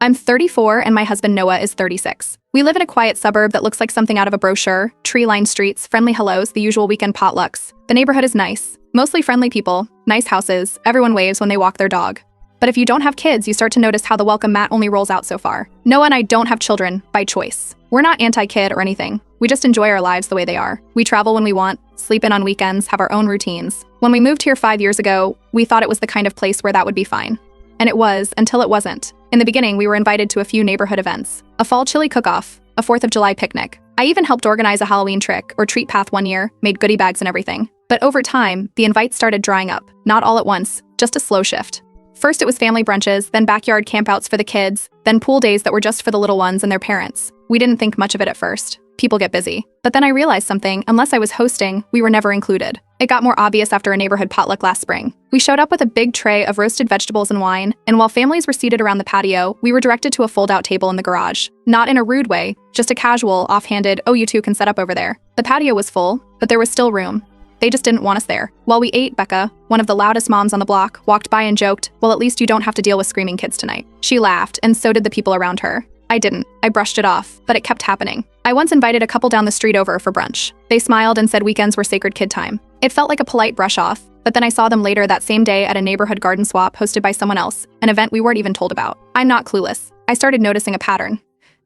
I'm 34 and my husband Noah is 36. We live in a quiet suburb that looks like something out of a brochure, tree-lined streets, friendly hellos, the usual weekend potlucks. The neighborhood is nice. Mostly friendly people, nice houses, everyone waves when they walk their dog. But if you don't have kids, you start to notice how the welcome mat only rolls out so far. Noah and I don't have children by choice. We're not anti-kid or anything. We just enjoy our lives the way they are. We travel when we want, sleep in on weekends, have our own routines. When we moved here 5 years ago, we thought it was the kind of place where that would be fine. And it was, until it wasn't. In the beginning, we were invited to a few neighborhood events. A fall chili cook-off, a 4th of July picnic. I even helped organize a Halloween trick or treat path one year, made goodie bags and everything. But over time, the invites started drying up. Not all at once, just a slow shift. First it was family brunches, then backyard campouts for the kids, then pool days that were just for the little ones and their parents. We didn't think much of it at first. People get busy. But then I realized something, unless I was hosting, we were never included. It got more obvious after a neighborhood potluck last spring. We showed up with a big tray of roasted vegetables and wine, and while families were seated around the patio, we were directed to a fold-out table in the garage. Not in a rude way, just a casual, offhanded, "Oh, you two can set up over there." The patio was full, but there was still room. They just didn't want us there. While we ate, Becca, one of the loudest moms on the block, walked by and joked, "Well, at least you don't have to deal with screaming kids tonight." She laughed, and so did the people around her. I didn't. I brushed it off, but it kept happening. I once invited a couple down the street over for brunch. They smiled and said weekends were sacred kid time. It felt like a polite brush off, but then I saw them later that same day at a neighborhood garden swap hosted by someone else, an event we weren't even told about. I'm not clueless. I started noticing a pattern.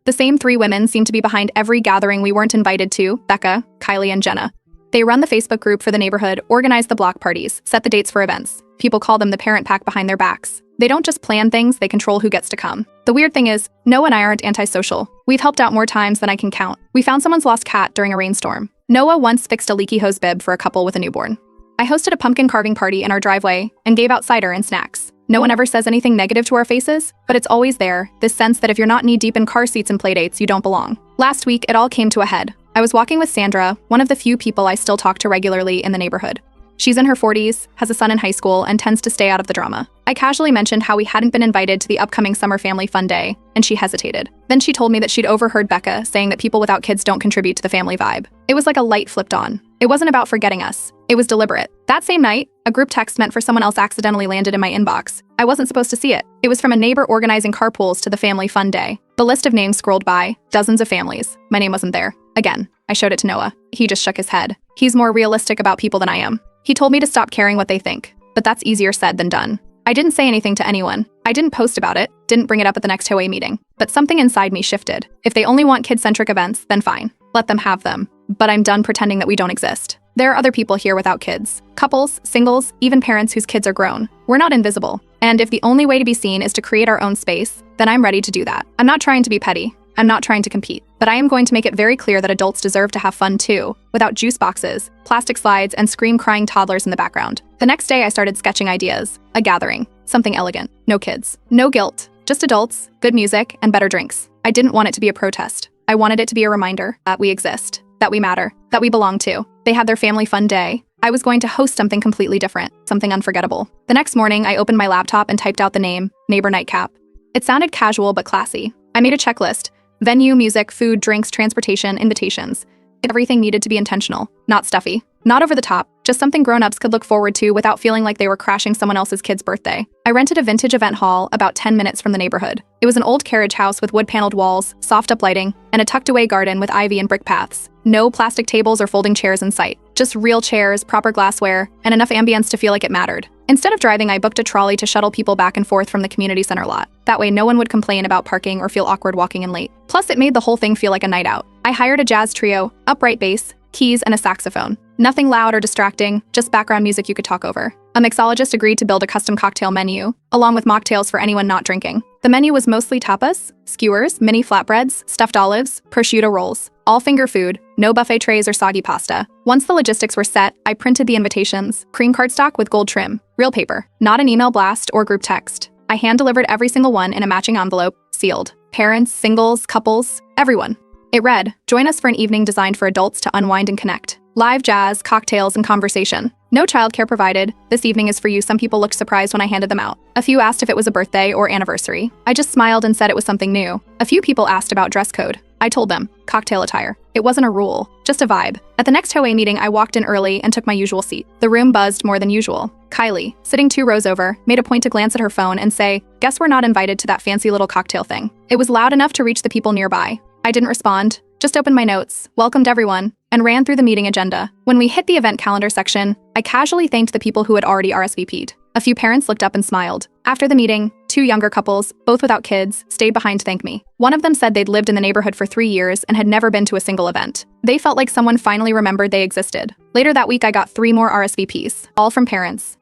The same 3 women seemed to be behind every gathering we weren't invited to: Becca, Kylie, and Jenna. They run the Facebook group for the neighborhood, organize the block parties, set the dates for events. People call them the parent pack behind their backs. They don't just plan things, they control who gets to come. The weird thing is, Noah and I aren't antisocial. We've helped out more times than I can count. We found someone's lost cat during a rainstorm. Noah once fixed a leaky hose bib for a couple with a newborn. I hosted a pumpkin carving party in our driveway and gave out cider and snacks. No one ever says anything negative to our faces, but it's always there, this sense that if you're not knee-deep in car seats and playdates, you don't belong. Last week, it all came to a head. I was walking with Sandra, one of the few people I still talk to regularly in the neighborhood. She's in her 40s, has a son in high school, and tends to stay out of the drama. I casually mentioned how we hadn't been invited to the upcoming summer family fun day, and she hesitated. Then she told me that she'd overheard Becca saying that people without kids don't contribute to the family vibe. It was like a light flipped on. It wasn't about forgetting us. It was deliberate. That same night, a group text meant for someone else accidentally landed in my inbox. I wasn't supposed to see it. It was from a neighbor organizing carpools to the family fun day. The list of names scrolled by, dozens of families. My name wasn't there. Again, I showed it to Noah. He just shook his head. He's more realistic about people than I am. He told me to stop caring what they think, but that's easier said than done. I didn't say anything to anyone. I didn't post about it, didn't bring it up at the next HOA meeting. But something inside me shifted. If they only want kid-centric events, then fine. Let them have them. But I'm done pretending that we don't exist. There are other people here without kids. Couples, singles, even parents whose kids are grown. We're not invisible. And if the only way to be seen is to create our own space, then I'm ready to do that. I'm not trying to be petty. I'm not trying to compete, but I am going to make it very clear that adults deserve to have fun too, without juice boxes, plastic slides, and scream-crying toddlers in the background. The next day I started sketching ideas. A gathering. Something elegant. No kids. No guilt. Just adults, good music, and better drinks. I didn't want it to be a protest. I wanted it to be a reminder that we exist, that we matter, that we belong to. They had their family fun day. I was going to host something completely different, something unforgettable. The next morning, I opened my laptop and typed out the name, Neighbor Nightcap. It sounded casual but classy. I made a checklist. Venue, music, food, drinks, transportation, invitations. Everything needed to be intentional, not stuffy, not over the top, just something grown-ups could look forward to without feeling like they were crashing someone else's kid's birthday. I rented a vintage event hall about 10 minutes from the neighborhood. It was an old carriage house with wood-paneled walls, soft uplighting, and a tucked-away garden with ivy and brick paths. No plastic tables or folding chairs in sight. Just real chairs, proper glassware, and enough ambience to feel like it mattered. Instead of driving, I booked a trolley to shuttle people back and forth from the community center lot. That way, no one would complain about parking or feel awkward walking in late. Plus, it made the whole thing feel like a night out. I hired a jazz trio, upright bass, keys, and a saxophone. Nothing loud or distracting, just background music you could talk over. A mixologist agreed to build a custom cocktail menu, along with mocktails for anyone not drinking. The menu was mostly tapas, skewers, mini flatbreads, stuffed olives, prosciutto rolls. All finger food, no buffet trays or soggy pasta. Once the logistics were set, I printed the invitations, cream cardstock with gold trim, real paper, not an email blast or group text. I hand-delivered every single one in a matching envelope, sealed. Parents, singles, couples, everyone. It read, "Join us for an evening designed for adults to unwind and connect. Live jazz, cocktails, and conversation. No childcare provided. This evening is for you." Some people looked surprised when I handed them out. A few asked if it was a birthday or anniversary. I just smiled and said it was something new. A few people asked about dress code. I told them, cocktail attire. It wasn't a rule, just a vibe. At the next HOA meeting, I walked in early and took my usual seat. The room buzzed more than usual. Kylie, sitting 2 rows over, made a point to glance at her phone and say, "Guess we're not invited to that fancy little cocktail thing." It was loud enough to reach the people nearby. I didn't respond, just opened my notes, welcomed everyone, and ran through the meeting agenda. When we hit the event calendar section, I casually thanked the people who had already RSVP'd. A few parents looked up and smiled. After the meeting, 2 younger couples, both without kids, stayed behind to thank me. One of them said they'd lived in the neighborhood for 3 years and had never been to a single event. They felt like someone finally remembered they existed. Later that week, I got 3 more RSVPs, all from parents.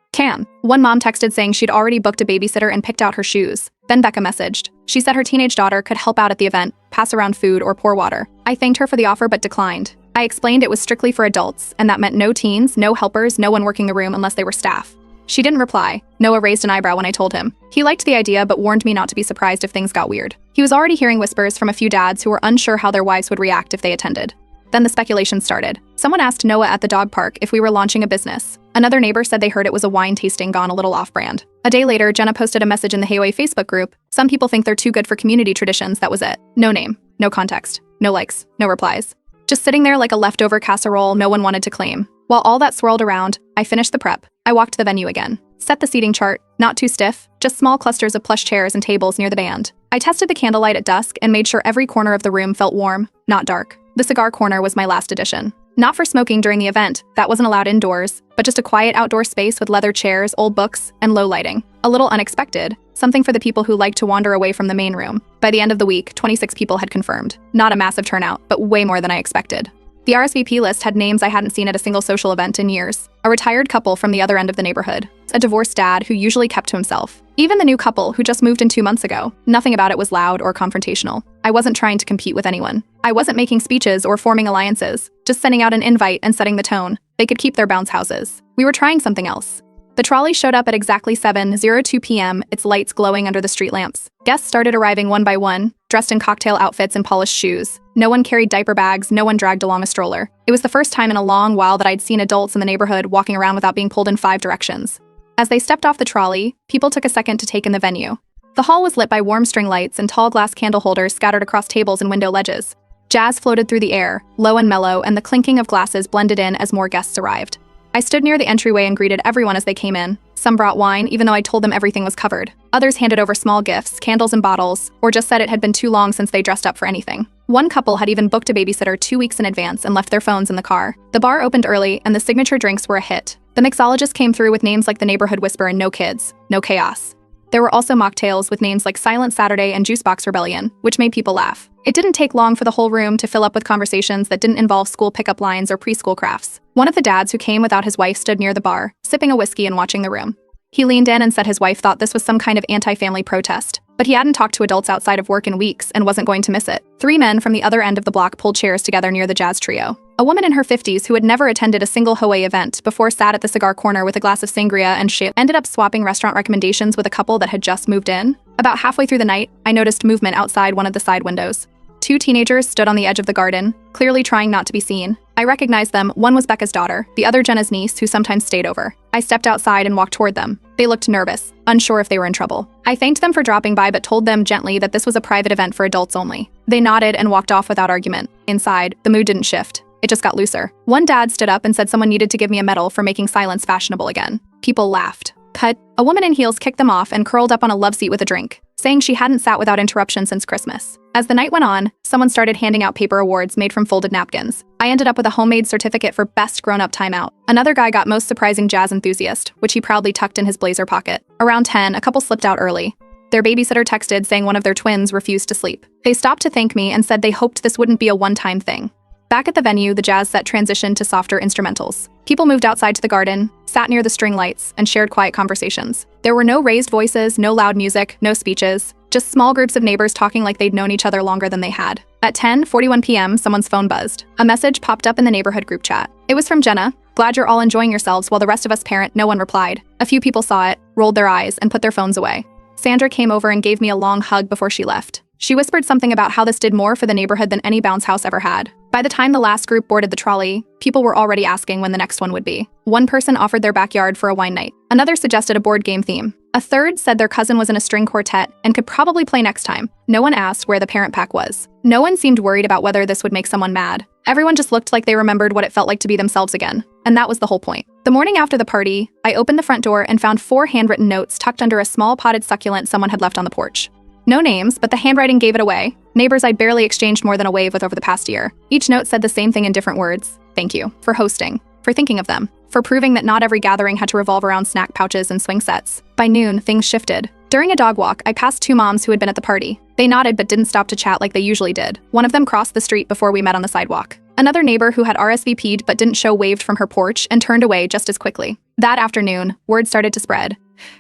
One mom texted saying she'd already booked a babysitter and picked out her shoes. Then Becca messaged. She said her teenage daughter could help out at the event, pass around food or pour water. I thanked her for the offer but declined. I explained it was strictly for adults, and that meant no teens, no helpers, no one working the room unless they were staff. She didn't reply. Noah raised an eyebrow when I told him. He liked the idea but warned me not to be surprised if things got weird. He was already hearing whispers from a few dads who were unsure how their wives would react if they attended. Then the speculation started. Someone asked Noah at the dog park if we were launching a business. Another neighbor said they heard it was a wine tasting gone a little off-brand. A day later, Jenna posted a message in the HOA Facebook group. Some people think they're too good for community traditions, that was it. No name, no context, no likes, no replies. Just sitting there like a leftover casserole no one wanted to claim. While all that swirled around, I finished the prep. I walked the venue again. Set the seating chart, not too stiff, just small clusters of plush chairs and tables near the band. I tested the candlelight at dusk and made sure every corner of the room felt warm, not dark. The cigar corner was my last addition. Not for smoking during the event, that wasn't allowed indoors, but just a quiet outdoor space with leather chairs, old books, and low lighting. A little unexpected, something for the people who like to wander away from the main room. By the end of the week, 26 people had confirmed. Not a massive turnout, but way more than I expected. The RSVP list had names I hadn't seen at a single social event in years. A retired couple from the other end of the neighborhood. A divorced dad who usually kept to himself. Even the new couple who just moved in 2 months ago. Nothing about it was loud or confrontational. I wasn't trying to compete with anyone. I wasn't making speeches or forming alliances. Just sending out an invite and setting the tone. They could keep their bounce houses. We were trying something else. The trolley showed up at exactly 7:02 p.m., its lights glowing under the street lamps. Guests started arriving one by one, dressed in cocktail outfits and polished shoes. No one carried diaper bags, no one dragged along a stroller. It was the first time in a long while that I'd seen adults in the neighborhood walking around without being pulled in 5 directions. As they stepped off the trolley, people took a second to take in the venue. The hall was lit by warm string lights and tall glass candle holders scattered across tables and window ledges. Jazz floated through the air, low and mellow, and the clinking of glasses blended in as more guests arrived. I stood near the entryway and greeted everyone as they came in. Some brought wine, even though I told them everything was covered. Others handed over small gifts, candles and bottles, or just said it had been too long since they dressed up for anything. One couple had even booked a babysitter 2 weeks in advance and left their phones in the car. The bar opened early, and the signature drinks were a hit. The mixologist came through with names like the Neighborhood Whisper and No Kids, No Chaos. There were also mocktails with names like Silent Saturday and Juicebox Rebellion, which made people laugh. It didn't take long for the whole room to fill up with conversations that didn't involve school pickup lines or preschool crafts. One of the dads who came without his wife stood near the bar, sipping a whiskey and watching the room. He leaned in and said his wife thought this was some kind of anti-family protest, but he hadn't talked to adults outside of work in weeks and wasn't going to miss it. 3 men from the other end of the block pulled chairs together near the jazz trio. A woman in her 50s who had never attended a single HOA event before sat at the cigar corner with a glass of sangria and shit ended up swapping restaurant recommendations with a couple that had just moved in. About halfway through the night, I noticed movement outside one of the side windows. 2 teenagers stood on the edge of the garden, clearly trying not to be seen. I recognized them. One was Becca's daughter, the other Jenna's niece, who sometimes stayed over. I stepped outside and walked toward them. They looked nervous, unsure if they were in trouble. I thanked them for dropping by but told them gently that this was a private event for adults only. They nodded and walked off without argument. Inside, the mood didn't shift. It just got looser. One dad stood up and said someone needed to give me a medal for making silence fashionable again. People laughed. Cut. A woman in heels kicked them off and curled up on a love seat with a drink, saying she hadn't sat without interruption since Christmas. As the night went on, someone started handing out paper awards made from folded napkins. I ended up with a homemade certificate for Best Grown-Up Timeout. Another guy got Most Surprising Jazz Enthusiast, which he proudly tucked in his blazer pocket. Around 10, a couple slipped out early. Their babysitter texted saying one of their twins refused to sleep. They stopped to thank me and said they hoped this wouldn't be a one-time thing. Back at the venue, the jazz set transitioned to softer instrumentals. People moved outside to the garden, sat near the string lights, and shared quiet conversations. There were no raised voices, no loud music, no speeches, just small groups of neighbors talking like they'd known each other longer than they had. At 10:41 p.m., someone's phone buzzed. A message popped up in the neighborhood group chat. It was from Jenna. "Glad you're all enjoying yourselves," while the rest of us parent. No one replied. A few people saw it, rolled their eyes, and put their phones away. Sandra came over and gave me a long hug before she left. She whispered something about how this did more for the neighborhood than any bounce house ever had. By the time the last group boarded the trolley, people were already asking when the next one would be. One person offered their backyard for a wine night. Another suggested a board game theme. A third said their cousin was in a string quartet and could probably play next time. No one asked where the parent pack was. No one seemed worried about whether this would make someone mad. Everyone just looked like they remembered what it felt like to be themselves again. And that was the whole point. The morning after the party, I opened the front door and found 4 handwritten notes tucked under a small potted succulent someone had left on the porch. No names, but the handwriting gave it away. Neighbors I'd barely exchanged more than a wave with over the past year. Each note said the same thing in different words. Thank you for hosting, for thinking of them, for proving that not every gathering had to revolve around snack pouches and swing sets. By noon, things shifted. During a dog walk, I passed 2 moms who had been at the party. They nodded but didn't stop to chat like they usually did. One of them crossed the street before we met on the sidewalk. Another neighbor who had RSVP'd but didn't show waved from her porch and turned away just as quickly. That afternoon, word started to spread.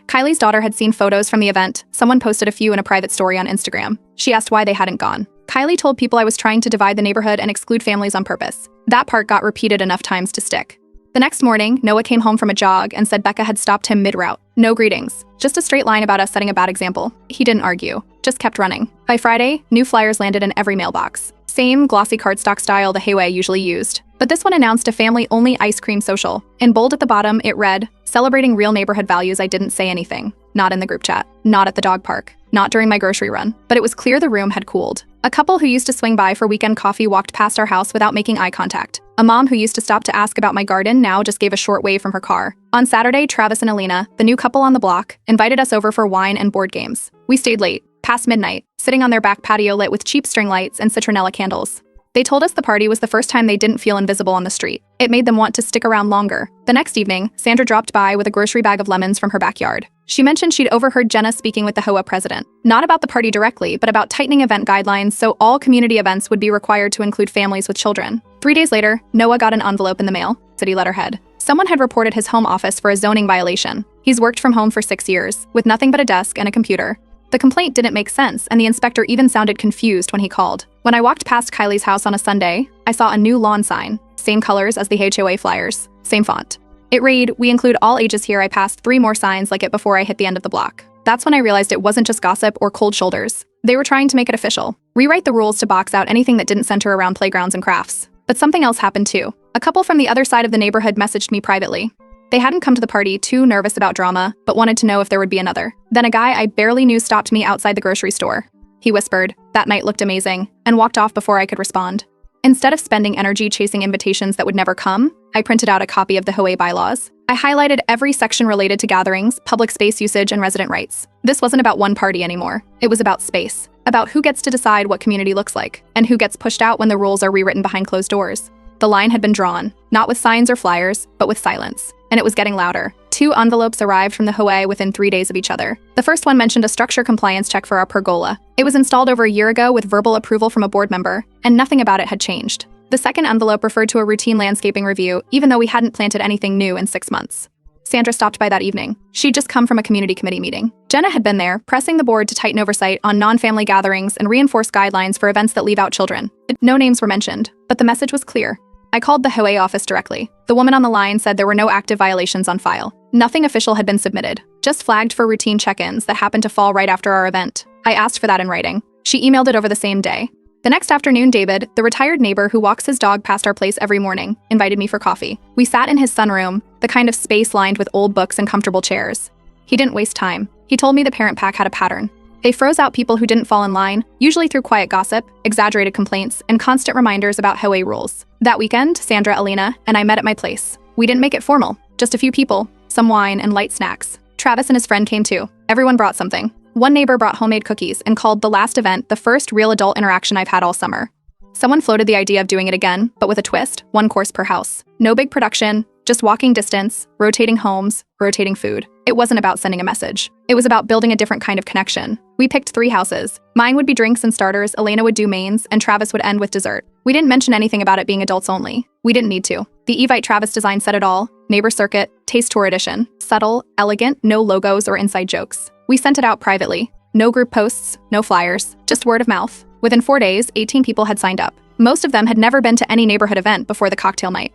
Kylie's daughter had seen photos from the event. Someone posted a few in a private story on Instagram. She asked why they hadn't gone. Kylie told people I was trying to divide the neighborhood and exclude families on purpose. That part got repeated enough times to stick. The next morning, Noah came home from a jog and said Becca had stopped him mid-route. No greetings. Just a straight line about us setting a bad example. He didn't argue, just kept running. By Friday, new flyers landed in every mailbox. Same glossy cardstock style the Hayway usually used. But this one announced a family-only ice cream social. In bold at the bottom, it read, "Celebrating real neighborhood values. I didn't say anything. Not in the group chat. Not at the dog park. Not during my grocery run." But it was clear the room had cooled. A couple who used to swing by for weekend coffee walked past our house without making eye contact. A mom who used to stop to ask about my garden now just gave a short wave from her car. On Saturday, Travis and Alina, the new couple on the block, invited us over for wine and board games. We stayed late, past midnight, sitting on their back patio lit with cheap string lights and citronella candles. They told us the party was the first time they didn't feel invisible on the street. It made them want to stick around longer. The next evening, Sandra dropped by with a grocery bag of lemons from her backyard. She mentioned she'd overheard Jenna speaking with the HOA president. Not about the party directly, but about tightening event guidelines so all community events would be required to include families with children. 3 days later, Noah got an envelope in the mail, city letterhead. Someone had reported his home office for a zoning violation. He's worked from home for 6 years, with nothing but a desk and a computer. The complaint didn't make sense, and the inspector even sounded confused when he called. When I walked past Kylie's house on a Sunday, I saw a new lawn sign, same colors as the HOA flyers, same font. It read, "We include all ages here." I passed 3 more signs like it before I hit the end of the block. That's when I realized it wasn't just gossip or cold shoulders. They were trying to make it official, rewrite the rules to box out anything that didn't center around playgrounds and crafts. But something else happened too. A couple from the other side of the neighborhood messaged me privately. They hadn't come to the party, too nervous about drama, but wanted to know if there would be another. Then a guy I barely knew stopped me outside the grocery store. He whispered, "That night looked amazing," and walked off before I could respond. Instead of spending energy chasing invitations that would never come, I printed out a copy of the HOA bylaws. I highlighted every section related to gatherings, public space usage, and resident rights. This wasn't about one party anymore. It was about space, about who gets to decide what community looks like, and who gets pushed out when the rules are rewritten behind closed doors. The line had been drawn, not with signs or flyers, but with silence. And it was getting louder. 2 envelopes arrived from the HOA within 3 days of each other. The first one mentioned a structure compliance check for our pergola. It was installed over a year ago with verbal approval from a board member, and nothing about it had changed. The second envelope referred to a routine landscaping review, even though we hadn't planted anything new in 6 months. Sandra stopped by that evening. She'd just come from a community committee meeting. Jenna had been there, pressing the board to tighten oversight on non-family gatherings and reinforce guidelines for events that leave out children. No names were mentioned, but the message was clear. I called the HOA office directly. The woman on the line said there were no active violations on file. Nothing official had been submitted, just flagged for routine check-ins that happened to fall right after our event. I asked for that in writing. She emailed it over the same day. The next afternoon, David, the retired neighbor who walks his dog past our place every morning, invited me for coffee. We sat in his sunroom, the kind of space lined with old books and comfortable chairs. He didn't waste time. He told me the parent pack had a pattern. They froze out people who didn't fall in line, usually through quiet gossip, exaggerated complaints, and constant reminders about HOA rules. That weekend, Sandra, Alina, and I met at my place. We didn't make it formal, just a few people, some wine, and light snacks. Travis and his friend came too. Everyone brought something. One neighbor brought homemade cookies and called the last event the first real adult interaction I've had all summer. Someone floated the idea of doing it again, but with a twist, 1 course per house. No big production, just walking distance, rotating homes, rotating food. It wasn't about sending a message. It was about building a different kind of connection. We picked 3 houses. Mine would be drinks and starters, Elena would do mains, and Travis would end with dessert. We didn't mention anything about it being adults only. We didn't need to. The Evite Travis design said it all. Neighbor circuit, taste tour edition. Subtle, elegant, no logos or inside jokes. We sent it out privately. No group posts, no flyers, just word of mouth. Within 4 days, 18 people had signed up. Most of them had never been to any neighborhood event before the cocktail night.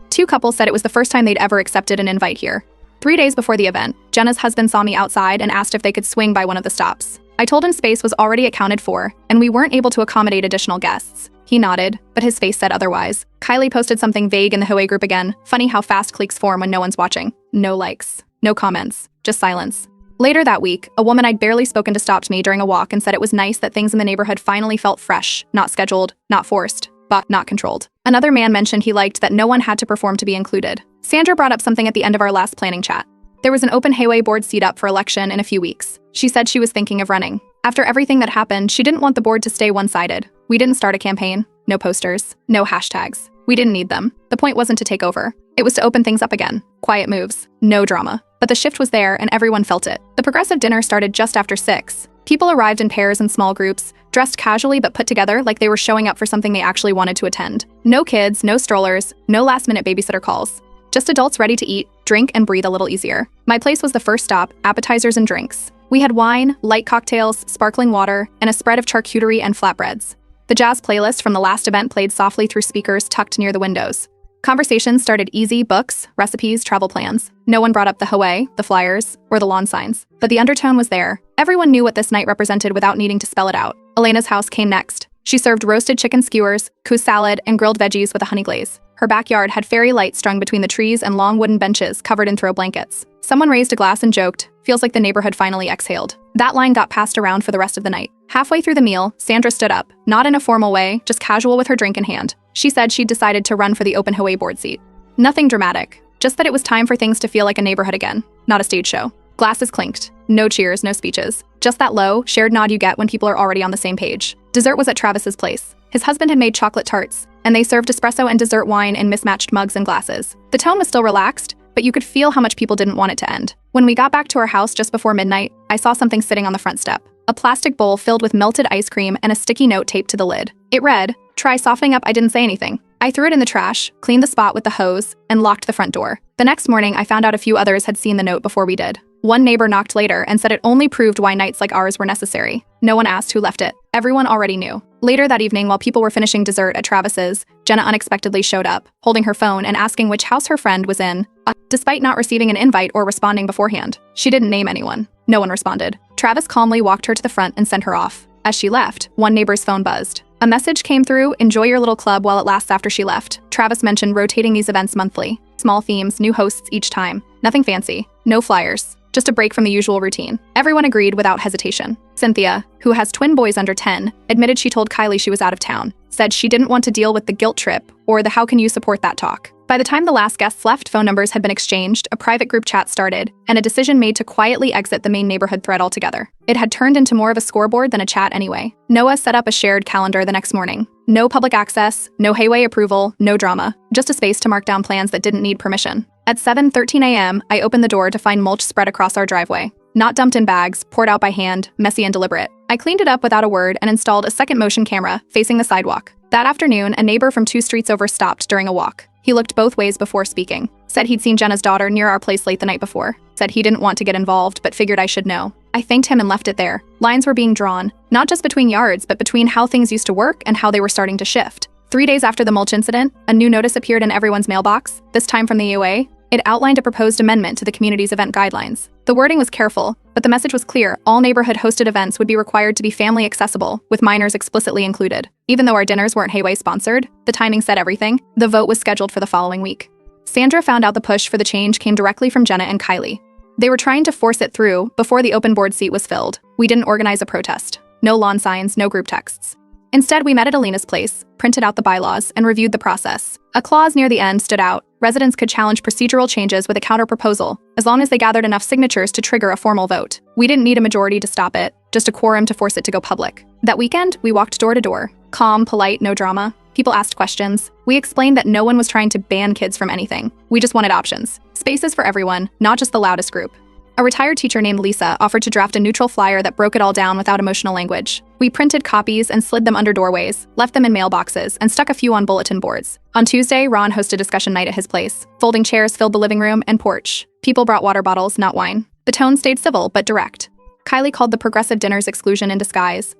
2 couples said it was the first time they'd ever accepted an invite here. 3 days before the event, Jenna's husband saw me outside and asked if they could swing by one of the stops. I told him space was already accounted for, and we weren't able to accommodate additional guests. He nodded, but his face said otherwise. Kylie posted something vague in the HOA group again. Funny how fast cliques form when no one's watching. No likes, no comments, just silence. Later that week, a woman I'd barely spoken to stopped me during a walk and said it was nice that things in the neighborhood finally felt fresh, not scheduled, not forced, but not controlled. Another man mentioned he liked that no one had to perform to be included. Sandra brought up something at the end of our last planning chat. There was an open Hayway board seat up for election in a few weeks. She said she was thinking of running. After everything that happened, she didn't want the board to stay one-sided. We didn't start a campaign, no posters, no hashtags. We didn't need them. The point wasn't to take over. It was to open things up again. Quiet moves, no drama. But the shift was there and everyone felt it. The progressive dinner started just after 6. People arrived in pairs and small groups, dressed casually but put together like they were showing up for something they actually wanted to attend. No kids, no strollers, no last-minute babysitter calls. Just adults ready to eat, drink, and breathe a little easier. My place was the first stop, appetizers and drinks. We had wine, light cocktails, sparkling water, and a spread of charcuterie and flatbreads. The jazz playlist from the last event played softly through speakers tucked near the windows. Conversations started easy: books, recipes, travel plans. No one brought up the Hawaii, the flyers, or the lawn signs. But the undertone was there. Everyone knew what this night represented without needing to spell it out. Elena's house came next. She served roasted chicken skewers, couscous salad, and grilled veggies with a honey glaze. Her backyard had fairy lights strung between the trees and long wooden benches covered in throw blankets. Someone raised a glass and joked, "Feels like the neighborhood finally exhaled." That line got passed around for the rest of the night. Halfway through the meal, Sandra stood up, not in a formal way, just casual with her drink in hand. She said she'd decided to run for the open Hawaii board seat. Nothing dramatic, just that it was time for things to feel like a neighborhood again, not a stage show. Glasses clinked. No cheers, no speeches. Just that low, shared nod you get when people are already on the same page. Dessert was at Travis's place. His husband had made chocolate tarts, and they served espresso and dessert wine in mismatched mugs and glasses. The tone was still relaxed, but you could feel how much people didn't want it to end. When we got back to our house just before midnight, I saw something sitting on the front step. A plastic bowl filled with melted ice cream and a sticky note taped to the lid. It read, "Try softening up, I didn't say anything." I threw it in the trash, cleaned the spot with the hose, and locked the front door. The next morning, I found out a few others had seen the note before we did. One neighbor knocked later and said it only proved why nights like ours were necessary. No one asked who left it. Everyone already knew. Later that evening, while people were finishing dessert at Travis's, Jenna unexpectedly showed up, holding her phone and asking which house her friend was in, despite not receiving an invite or responding beforehand. She didn't name anyone. No one responded. Travis calmly walked her to the front and sent her off. As she left, one neighbor's phone buzzed. A message came through, "Enjoy your little club while it lasts." After she left, Travis mentioned rotating these events monthly. Small themes, new hosts each time. Nothing fancy. No flyers. Just a break from the usual routine. Everyone agreed without hesitation. Cynthia, who has twin boys under 10, admitted she told Kylie she was out of town, said she didn't want to deal with the guilt trip or the "how can you support that" talk. By the time the last guests left, phone numbers had been exchanged, a private group chat started, and a decision made to quietly exit the main neighborhood thread altogether. It had turned into more of a scoreboard than a chat anyway. Noah set up a shared calendar the next morning. No public access, no Hayway approval, no drama, just a space to mark down plans that didn't need permission. At 7:13 a.m., I opened the door to find mulch spread across our driveway. Not dumped in bags, poured out by hand, messy and deliberate. I cleaned it up without a word and installed a second motion camera facing the sidewalk. That afternoon, a neighbor from 2 streets over stopped during a walk. He looked both ways before speaking. Said he'd seen Jenna's daughter near our place late the night before. Said he didn't want to get involved, but figured I should know. I thanked him and left it there. Lines were being drawn, not just between yards, but between how things used to work and how they were starting to shift. 3 days after the mulch incident, a new notice appeared in everyone's mailbox, this time from the AOA. It outlined a proposed amendment to the community's event guidelines. The wording was careful, but the message was clear. All neighborhood-hosted events would be required to be family accessible, with minors explicitly included. Even though our dinners weren't Hayway sponsored, the timing said everything. The vote was scheduled for the following week. Sandra found out the push for the change came directly from Jenna and Kylie. They were trying to force it through before the open board seat was filled. We didn't organize a protest. No lawn signs, no group texts. Instead, we met at Alina's place, printed out the bylaws, and reviewed the process. A clause near the end stood out. Residents could challenge procedural changes with a counter-proposal, as long as they gathered enough signatures to trigger a formal vote. We didn't need a majority to stop it, just a quorum to force it to go public. That weekend, we walked door to door. Calm, polite, no drama. People asked questions. We explained that no one was trying to ban kids from anything. We just wanted options. Spaces for everyone, not just the loudest group. A retired teacher named Lisa offered to draft a neutral flyer that broke it all down without emotional language. We printed copies and slid them under doorways, left them in mailboxes, and stuck a few on bulletin boards. On Tuesday, Ron hosted discussion night at his place. Folding chairs filled the living room and porch. People brought water bottles, not wine. The tone stayed civil, but direct. Kylie called the progressive dinners exclusion in disguise.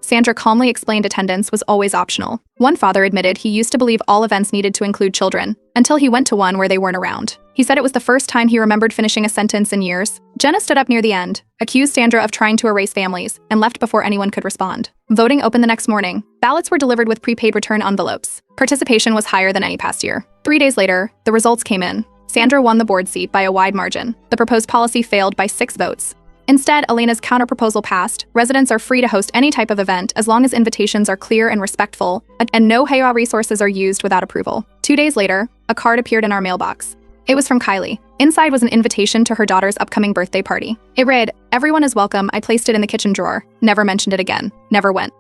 Sandra calmly explained attendance was always optional. One father admitted he used to believe all events needed to include children, until he went to one where they weren't around. He said it was the first time he remembered finishing a sentence in years. Jenna stood up near the end, accused Sandra of trying to erase families, and left before anyone could respond. Voting opened the next morning. Ballots were delivered with prepaid return envelopes. Participation was higher than any past year. 3 days later, the results came in. Sandra won the board seat by a wide margin. The proposed policy failed by 6 votes. Instead, Elena's counterproposal passed. Residents are free to host any type of event as long as invitations are clear and respectful, and no Heiau resources are used without approval. 2 days later, a card appeared in our mailbox. It was from Kylie. Inside was an invitation to her daughter's upcoming birthday party. It read, "Everyone is welcome. I placed it in the kitchen drawer. Never mentioned it again. Never went."